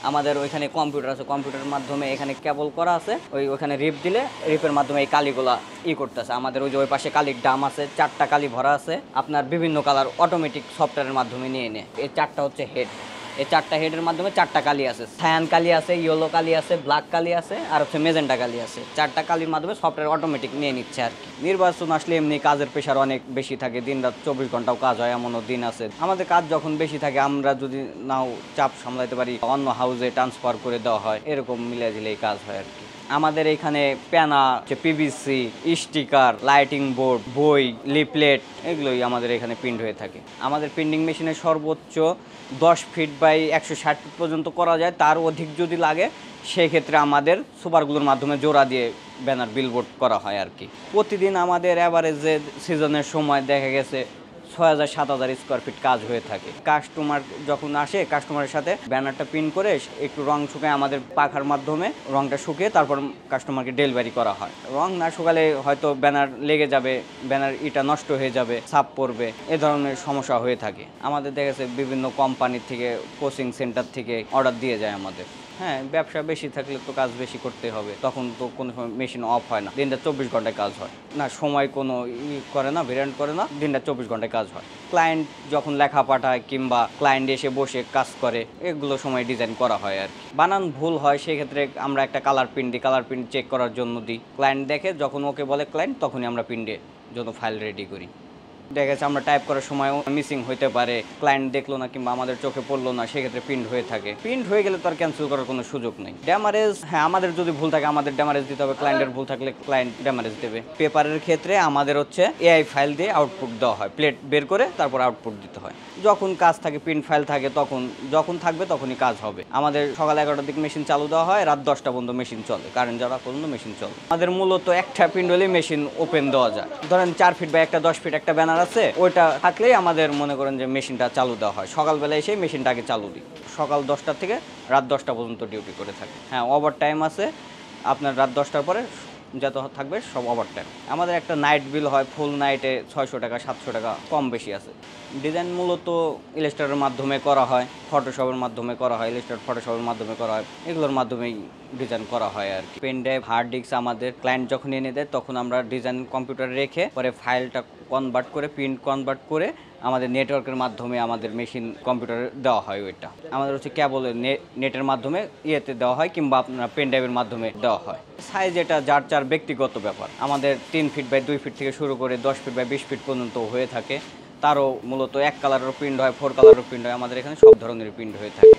আমাদের ওইখানে কম্পিউটার আছে, কম্পিউটারের মাধ্যমে এখানে কেবল করা আছে, ওইখানে রিপ দিলে রিপের মাধ্যমে এই কালিগুলা করতেছে। আমাদের ওই পাশে কালির ডাম আছে, 4টা কালি ভরা আছে, আপনার বিভিন্ন কালার অটোমেটিক সফটওয়্যারের মাধ্যমে নিয়ে নেয়। এই 4টা হচ্ছে হেড, এই 4টা হেডের মাধ্যমে 4টা কালি আছে, সায়ান কালি আছে, ইয়েলো কালি আছে, ব্ল্যাক কালি আছে, আর হচ্ছে মেজেন্টা কালি আছে। 4টা কালির মাধ্যমে সফটওয়্যার অটোমেটিক নিয়ে নিচ্ছে আর কি। নির্বাচন আসলে এমনি কাজের প্রেশার অনেক বেশি থাকে, দিন রাত 24 ঘন্টাও কাজ হয়, এমনও দিন আছে। আমাদের কাজ যখন বেশি থাকে, আমরা যদি নাও চাপ সামলাতে পারি, অন্য হাউসে ট্রান্সফার করে দেওয়া হয়, এরকম মিলে দিলেই কাজ হয় আর কি। আমাদের এখানে প্যানা, পিভিসি, স্টিকার, লাইটিং বোর্ড, বই, লিফলেট, এগুলোই আমাদের এখানে প্রিন্ট হয়ে থাকে। আমাদের প্রিন্টিং মেশিনে সর্বোচ্চ 10 ফিট বাই 160 ফিট পর্যন্ত করা যায়। তার অধিক যদি লাগে সেই ক্ষেত্রে আমাদের সুপারগুলোর মাধ্যমে জোড়া দিয়ে ব্যানার বিলবোর্ড করা হয় আর কি। প্রতিদিন আমাদের অ্যাভারেজে সিজনের সময় দেখা গেছে 6000-7000 স্কোয়ার ফিট কাজ হয়ে থাকে। কাস্টমার যখন আসে, কাস্টমারের সাথে ব্যানারটা প্রিন্ট করে একটু রং শুকায় আমাদের পাখার মাধ্যমে রংটা শুকিয়ে তারপর কাস্টমারকে ডেলিভারি করা হয়। রং না শুকালে হয়তো ব্যানার লেগে যাবে, ব্যানার ইটা নষ্ট হয়ে যাবে, ছাপ পড়বে, এ ধরনের সমস্যা হয়ে থাকে। আমাদের দেখা গেছে বিভিন্ন কোম্পানির থেকে, কোচিং সেন্টার থেকে অর্ডার দিয়ে যায় আমাদের। হ্যাঁ, ব্যবসা বেশি থাকলে তো কাজ বেশি করতে হবে, তখন তো কোনো সময় মেশিন অফ হয় না, দিনটা 24 ঘন্টায় কাজ হয় না, সময় কোনো করে না, ভেরিয়েন্ট করে না, দিনটা 24 ঘন্টায় কাজ হয়। ক্লায়েন্ট যখন লেখা পাঠায় কিংবা ক্লায়েন্ট এসে বসে কাজ করে, এগুলো সময় ডিজাইন করা হয় আর কি। বানান ভুল হয়, সেক্ষেত্রে আমরা একটা কালার প্রিন্ট দিই, কালার প্রিন্ট চেক করার জন্য দিই। ক্লায়েন্ট দেখে, যখন ওকে বলে ক্লায়েন্ট, তখনই আমরা প্রিন্টের জন্য ফাইল রেডি করি। দেখা গেছে আমরা টাইপ করার সময়ও মিসিং হইতে পারে, ক্লায়েন্ট দেখলো না কিংবা আমাদের চোখে পড়লো না, সেক্ষেত্রে প্রিন্ট হয়ে থাকে। প্রিন্ট হয়ে গেলে তো আর ক্যান্সেল করার কোনো সুযোগ নেই। ড্যামারেজ, হ্যাঁ, আমাদের যদি ভুল থাকে আমাদের ড্যামারেজ দিতে হবে, ক্লায়েন্টের ভুল থাকলে ক্লায়েন্ট ড্যামারেজ দেবে। পেপারের ক্ষেত্রে আমাদের হচ্ছে এআই ফাইল দিয়ে আউটপুট দেওয়া হয়, প্লেট বের করে তারপর আউটপুট দিতে হয়। যখন কাজ থাকে, প্রিন্ট ফাইল থাকে, যখন থাকবে তখনই কাজ হবে। আমাদের সকাল 11টার দিকে মেশিন চালু দেওয়া হয়, রাত 10টা পর্যন্ত মেশিন চলে, কারেন্ট যাওয়া পর্যন্ত মেশিন চলে। আমাদের মূলত একটা প্রিন্ট হলেই মেশিন ওপেন দেওয়া যায়। ধরেন 4 ফিট বা 10 ফিট একটা ব্যানার আছে, ওইটা থাকলেই আমাদের মনে করেন যে মেশিনটা চালু দেওয়া হয়। সকালবেলা এসে মেশিনটা আগে চালু দিই, সকাল 10টা থেকে রাত 10টা পর্যন্ত ডিউটি করে থাকি। হ্যাঁ, ওভার টাইম আছে, আপনার রাত 10টার পরে যত থাকবে সব ওভার টাইম। আমাদের একটা নাইট বিল হয়, ফুল নাইটে 600 টাকা, 700 টাকা, কম বেশি আছে। ডিজাইন মূলত ইলাস্ট্রেটরের মাধ্যমে করা হয়, ফটোশপের মাধ্যমে করা হয়, ইলাস্ট্রেটর ফটোশপের মাধ্যমে করা হয়, এগুলোর মাধ্যমেই ডিজাইন করা হয় আর কি। পেন ড্রাইভ, হার্ড ডিস্ক আমাদের ক্লায়েন্ট যখন এনে দেয়, তখন আমরা ডিজাইন কম্পিউটারে রেখে পরে ফাইলটা কনভার্ট করে, প্রিন্ট কনভার্ট করে আমাদের নেটওয়ার্কের মাধ্যমে আমাদের মেশিন কম্পিউটারে দেওয়া হয়। ওইটা আমাদের হচ্ছে কেবল নেটের মাধ্যমে ইয়েতে দেওয়া হয় কিংবা আপনার পেন ড্রাইভের মাধ্যমে দেওয়া হয়। সাইজ এটা যার ব্যক্তিগত ব্যাপার। আমাদের 3 ফিট বাই 2 ফিট থেকে শুরু করে 10 ফিট বাই 20 ফিট পর্যন্ত হয়ে থাকে। তারও মূলত 1 কালারেরও প্রিন্ট হয়, 4 কালারেরও প্রিন্ট হয়, আমাদের এখানে সব ধরনের প্রিন্ট হয়ে থাকে।